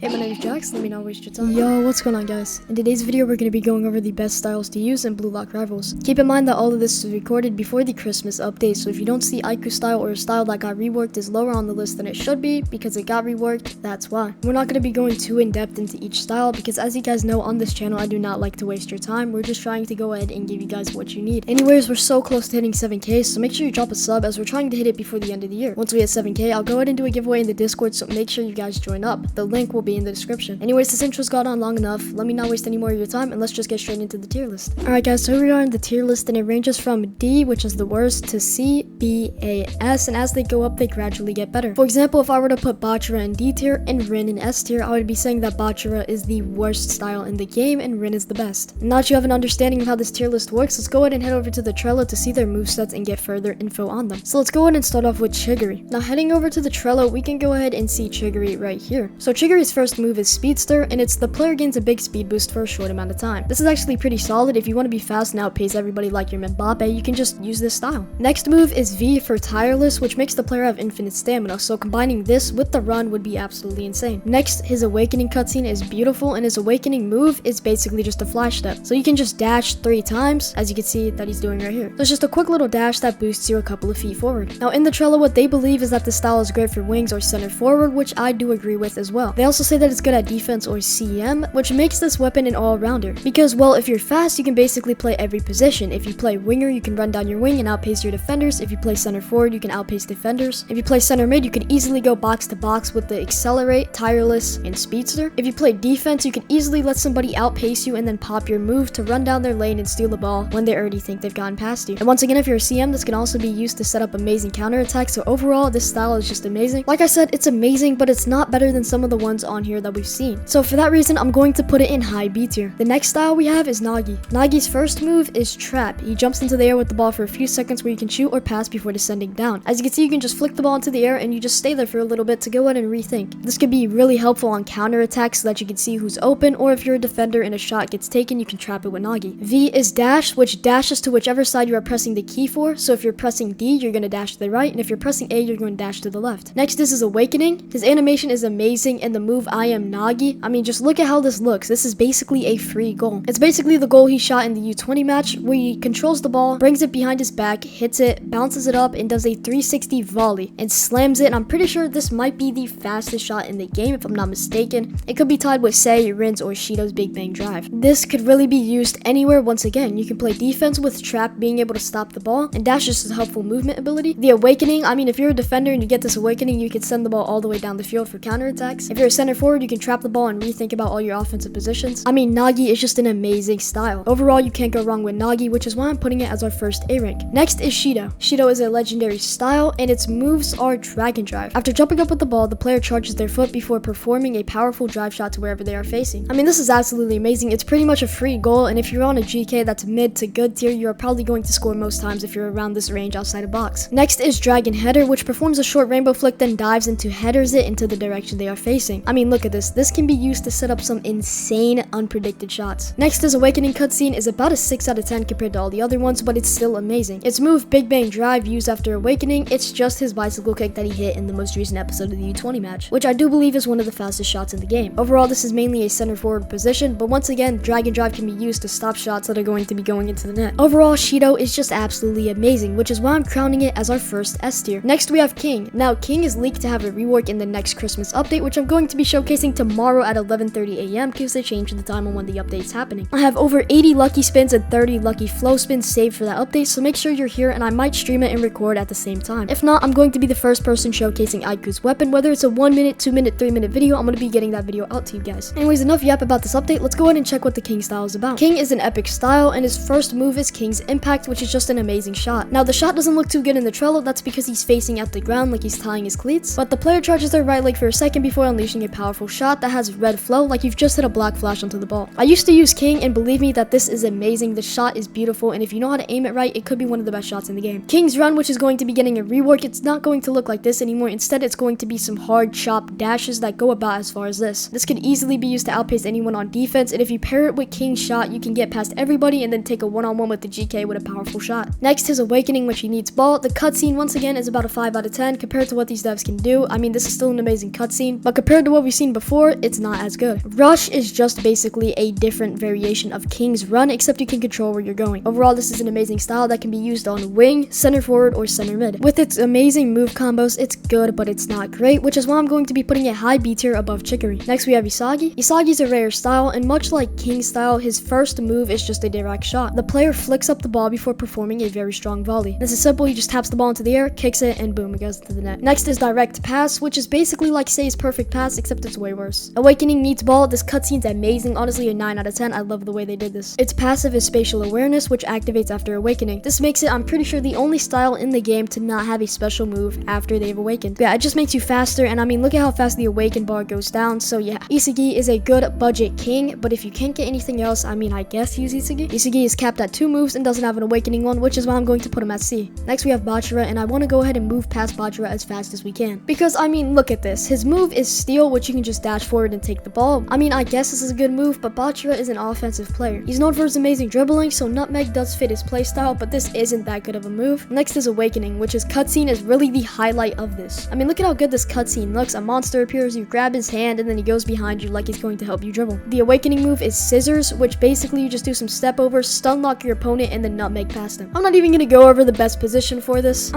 Hey, my name is Jax. Let me not waste your time. Yo, what's going on, guys? In today's video, we're going to be going over the best styles to use in Blue Lock Rivals. Keep in mind that all of this is recorded before the Christmas update, so if you don't see Aiku style or a style that got reworked is lower on the list than it should be because it got reworked, that's why. We're not going to be going too in-depth into each style because as you guys know on this channel, I do not like to waste your time. We're just trying to go ahead and give you guys what you need. Anyways, we're so close to hitting 7k, so make sure you drop a sub as we're trying to hit it before the end of the year. Once we hit 7k, I'll go ahead and do a giveaway in the Discord, so make sure you guys join up. The link will be in the description. Anyways, this intro's gone on long enough. Let me not waste any more of your time and let's just get straight into the tier list. Alright guys, so here we are in the tier list and it ranges from D, which is the worst, to C, B, A, S, and as they go up, they gradually get better. For example, if I were to put Bachara in D tier and Rin in S tier, I would be saying that Bachara is the worst style in the game and Rin is the best. Now that you have an understanding of how this tier list works, let's go ahead and head over to the Trello to see their movesets and get further info on them. So let's go ahead and start off with Chigiri. Now heading over to the Trello, we can go ahead and see Chigiri right here. So Chigiri's first move is Speedster, and it's the player gains a big speed boost for a short amount of time. This is actually pretty solid. If you want to be fast and outpace everybody like your Mbappe, you can just use this style. Next move is V for Tireless, which makes the player have infinite stamina, so combining this with the run would be absolutely insane. Next, his Awakening cutscene is beautiful, and his Awakening move is basically just a flash step. So you can just dash 3 times, as you can see that he's doing right here. So it's just a quick little dash that boosts you a couple of feet forward. Now in the Trello, what they believe is that this style is great for wings or center forward, which I do agree with as well. They also say that it's good at defense or CM, which makes this weapon an all-rounder. Because, well, if you're fast, you can basically play every position. If you play winger, you can run down your wing and outpace your defenders. If you play center forward, you can outpace defenders. If you play center mid, you can easily go box to box with the Accelerate, Tireless, and Speedster. If you play defense, you can easily let somebody outpace you and then pop your move to run down their lane and steal the ball when they already think they've gotten past you. And once again, if you're a CM, this can also be used to set up amazing counterattacks. So overall, this style is just amazing. Like I said, it's amazing, but it's not better than some of the ones on here that we've seen. So for that reason, I'm going to put it in high B tier. The next style we have is Nagi. Nagi's first move is Trap. He jumps into the air with the ball for a few seconds where you can shoot or pass before descending down. As you can see, you can just flick the ball into the air and you just stay there for a little bit to go ahead and rethink. This could be really helpful on counterattacks so that you can see who's open, or if you're a defender and a shot gets taken, you can trap it with Nagi. V is Dash, which dashes to whichever side you are pressing the key for. So if you're pressing D, you're going to dash to the right, and if you're pressing A, you're going to dash to the left. Next, this is Awakening. His animation is amazing, and the move I am Nagi, I mean, just look at how this looks. This is basically a free goal. It's basically the goal he shot in the U20 match where he controls the ball, brings it behind his back, hits it, bounces it up, and does a 360 volley and slams it. And I'm pretty sure this might be the fastest shot in the game if I'm not mistaken. It could be tied with Sei, Rin's, or Shido's Big Bang Drive. This could really be used anywhere. Once again, you can play defense with Trap being able to stop the ball, and Dash is a helpful movement ability. The Awakening, I mean, if you're a defender and you get this Awakening, you can send the ball all the way down the field for counterattacks. If you're a center forward, you can trap the ball and rethink about all your offensive positions. I mean, Nagi is just an amazing style. Overall, you can't go wrong with Nagi, which is why I'm putting it as our first A rank. Next is Shido. Shido is a legendary style, and its moves are Dragon Drive. After jumping up with the ball, the player charges their foot before performing a powerful drive shot to wherever they are facing. I mean, this is absolutely amazing. It's pretty much a free goal, and if you're on a GK that's mid to good tier, you are probably going to score most times if you're around this range outside of box. Next is Dragon Header, which performs a short rainbow flick, then dives into headers it into the direction they are facing. I mean, look at this. This can be used to set up some insane unpredicted shots. Next, his Awakening cutscene is about a 6 out of 10 compared to all the other ones, but it's still amazing. Its move Big Bang Drive used after Awakening, it's just his bicycle kick that he hit in the most recent episode of the U20 match, which I do believe is one of the fastest shots in the game. Overall, this is mainly a center forward position, but once again, Dragon Drive can be used to stop shots that are going to be going into the net. Overall, Shido is just absolutely amazing, which is why I'm crowning it as our first S tier. Next, we have King. Now, King is leaked to have a rework in the next Christmas update, which I'm going to be showcasing tomorrow at 11:30 a.m. because they changed the time on when the update's happening. I have over 80 lucky spins and 30 lucky flow spins saved for that update, so make sure you're here and I might stream it and record at the same time. If not, I'm going to be the first person showcasing Aiku's weapon. Whether it's a 1 minute, 2 minute, 3 minute video, I'm going to be getting that video out to you guys. Anyways, enough yap about this update. Let's go ahead and check what the King style is about. King is an epic style, and his first move is King's Impact, which is just an amazing shot. Now, the shot doesn't look too good in the Trello. That's because he's facing at the ground like he's tying his cleats, but the player charges their right leg for a second before unleashing a powerful shot that has red flow like you've just hit a black flash onto the ball. I used to use King, and believe me that this is amazing. The shot is beautiful, and if you know how to aim it right, it could be one of the best shots in the game. King's Run, which is going to be getting a rework, it's not going to look like this anymore. Instead, it's going to be some hard chop dashes that go about as far as this. This could easily be used to outpace anyone on defense, and if you pair it with King's shot, you can get past everybody and then take a one-on-one with the GK with a powerful shot. Next, his Awakening, which he needs ball. The cutscene, once again, is about a 5 out of 10 compared to what these devs can do. I mean, this is still an amazing cutscene, but compared to what we've we've seen before, it's not as good. Rush is just basically a different variation of King's Run, except you can control where you're going. Overall, this is an amazing style that can be used on wing, center forward, or center mid. With its amazing move combos, it's good, but it's not great, which is why I'm going to be putting it high B tier above Chicory. Next, we have Isagi. Isagi's a rare style, and much like King's style, his first move is just a direct shot. The player flicks up the ball before performing a very strong volley. This is simple, he just taps the ball into the air, kicks it, and boom, it goes to the net. Next is direct pass, which is basically like Sei's perfect pass, except it's way worse. Awakening meets ball. This cutscene's amazing, honestly a 9 out of 10. I love the way they did this. Its passive is spatial awareness, which activates after awakening. This makes it, I'm pretty sure, the only style in the game to not have a special move after they've awakened. But yeah, it just makes you faster, and I mean, look at how fast the awaken bar goes down. So yeah, Isagi is a good budget king, but if you can't get anything else, I mean, I guess use Isagi. Isagi is capped at 2 moves and doesn't have an awakening one, which is why I'm going to put him at C. Next, we have Bachira, and I want to go ahead and move past Bachira as fast as we can. Because, I mean, look at this. His move is steal, which you can just dash forward and take the ball. I mean, I guess this is a good move, but Bachira is an offensive player. He's known for his amazing dribbling, so Nutmeg does fit his playstyle, but this isn't that good of a move. Next is Awakening, which is cutscene is really the highlight of this. I mean, look at how good this cutscene looks. A monster appears, you grab his hand, and then he goes behind you like he's going to help you dribble. The Awakening move is Scissors, which basically you just do some step overs, stun lock your opponent, and then Nutmeg past him. I'm not even gonna go over the best position for this.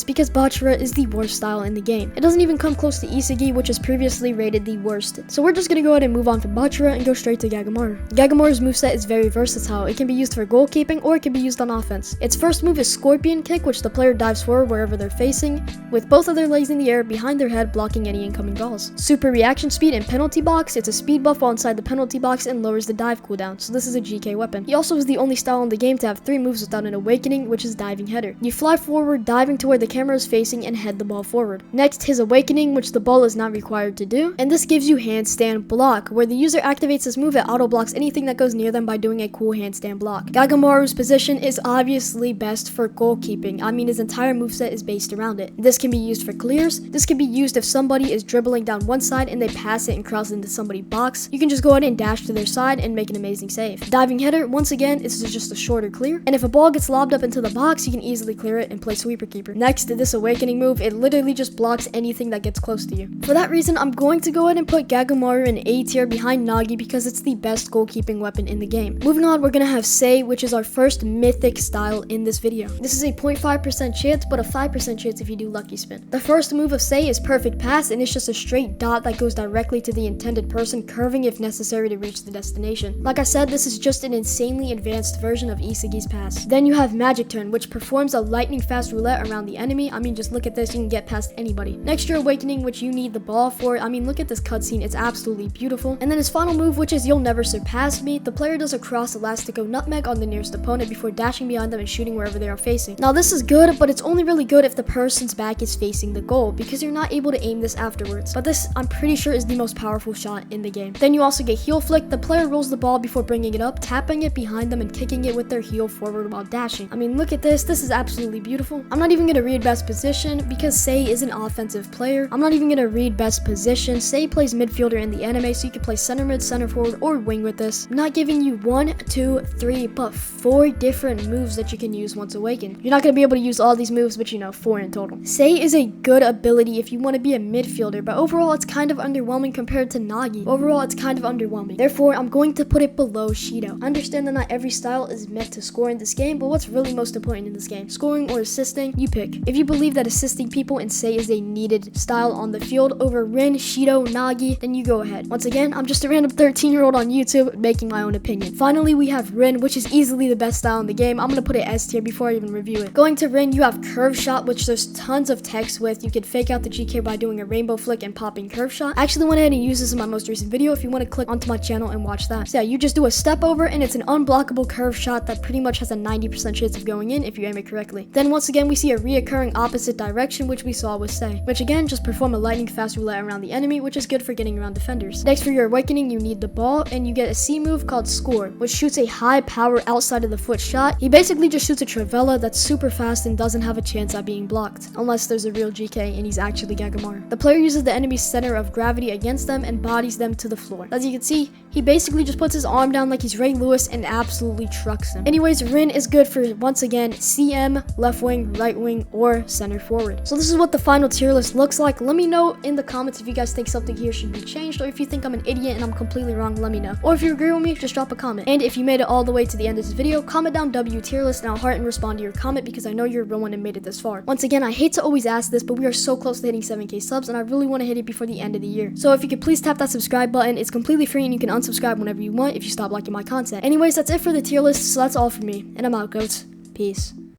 Because Bachira is the worst style in the game. It doesn't even come close to Isagi, which is previously rated the worst. So we're just gonna go ahead and move on from Bachira and go straight to Gagamaru. Gagamaru's moveset is very versatile. It can be used for goalkeeping or it can be used on offense. Its first move is Scorpion Kick, which the player dives forward wherever they're facing, with both of their legs in the air behind their head, blocking any incoming balls. Super Reaction Speed and Penalty Box. It's a speed buff while inside the penalty box and lowers the dive cooldown, so this is a GK weapon. He also is the only style in the game to have 3 moves without an awakening, which is Diving Header. You fly forward, diving to where the camera is facing, and head the ball forward. Next, his Awakening, which the ball is not required to do, and this gives you Handstand Block, where the user activates this move, it auto blocks anything that goes near them by doing a cool handstand block. Gagamaru's position is obviously best for goalkeeping. I mean, his entire moveset is based around it. This can be used for clears. This can be used if somebody is dribbling down one side and they pass it and cross it into somebody's box. You can just go ahead and dash to their side and make an amazing save. Diving Header, once again, this is just a shorter clear, and if a ball gets lobbed up into the box, you can easily clear it and play Sweeper Keeper. Next, this Awakening move, it literally just blocks anything that gets close to you. For that reason, I'm going to go ahead and put Gagamaru in A tier behind Nagi because it's the best goalkeeping weapon in the game. Moving on, we're gonna have Sei, which is our first mythic style in this video. This is a 0.5% chance, but a 5% chance if you do Lucky Spin. The first move of Sei is Perfect Pass, and it's just a straight dot that goes directly to the intended person, curving if necessary to reach the destination. Like I said, this is just an insanely advanced version of Isagi's pass. Then you have Magic Turn, which performs a lightning fast roulette around the enemy. I mean, just look at this, you can get past anybody. Next, your Awakening, which you need the ball for. I mean, look at this cutscene, it's absolutely beautiful. And then his final move, which is You'll Never Surpass Me. The player does a cross elastico nutmeg on the nearest opponent before dashing behind them and shooting wherever they are facing. Now, this is good, but it's only really good if the person's back is facing the goal, because you're not able to aim this afterwards. But this, I'm pretty sure, is the most powerful shot in the game. Then you also get Heel Flick. The player rolls the ball before bringing it up, tapping it behind them and kicking it with their heel forward while dashing. I mean, look at this. This is absolutely beautiful. I'm not even going to read best position because Sei is an offensive player. I'm not even going to read best position. Sei plays midfielder in the anime, so you can play center mid, center forward, or wing with this. I'm not giving you 1, 2, 3, but 4 different moves that you can use once awakened. You're not going to be able to use all these moves, but you know, 4 in total. Sei is a good ability if you want to be a midfielder, but overall it's kind of underwhelming compared to Nagi. Overall, it's kind of underwhelming. Therefore, I'm going to put it below Shido. I understand that not every style is meant to score in this game, but what's really most important in this game? Scoring or assisting? You pick. If you believe that assisting people in Sei is a needed style on the field over Rin, Shido, Nagi, then you go ahead. Once again, I'm just a random 13-year-old on YouTube making my own opinion. Finally, we have Rin, which is easily the best style in the game. I'm gonna put it S tier before I even review it. Going to Rin, you have Curve Shot, which there's tons of text with. You can fake out the GK by doing a rainbow flick and popping Curve Shot. I actually went ahead and used this in my most recent video if you want to click onto my channel and watch that. So yeah, you just do a step over and it's an unblockable curve shot that pretty much has a 90% chance of going in if you aim it correctly. Then once again, we see a reoccurring opposite direction, which we saw with Sei, which again, just perform a lightning fast roulette around the enemy, which is good for getting around defenders. Next, for your Awakening, you need the ball, and you get a C move called Score, which shoots a high power outside of the foot shot. He basically just shoots a Travella that's super fast and doesn't have a chance at being blocked, unless there's a real GK and he's actually Gagamaru. The player uses the enemy's center of gravity against them and bodies them to the floor. As you can see, He basically just puts his arm down like he's Ray Lewis and absolutely trucks him. Anyways, Rin is good for, once again, CM, left wing, right wing, or center forward. So this is what the final tier list looks like. Let me know in the comments if you guys think something here should be changed, or if you think I'm an idiot and I'm completely wrong, let me know. Or if you agree with me, just drop a comment. And if you made it all the way to the end of this video, comment down W tier list and I'll heart and respond to your comment because I know you're a real one and made it this far. Once again, I hate to always ask this, but we are so close to hitting 7K subs and I really want to hit it before the end of the year. So if you could please tap that subscribe button, it's completely free and you can unsubscribe whenever you want if you stop liking my content. Anyways, that's it for the tier list, so that's all from me. And I'm out, goats. Peace.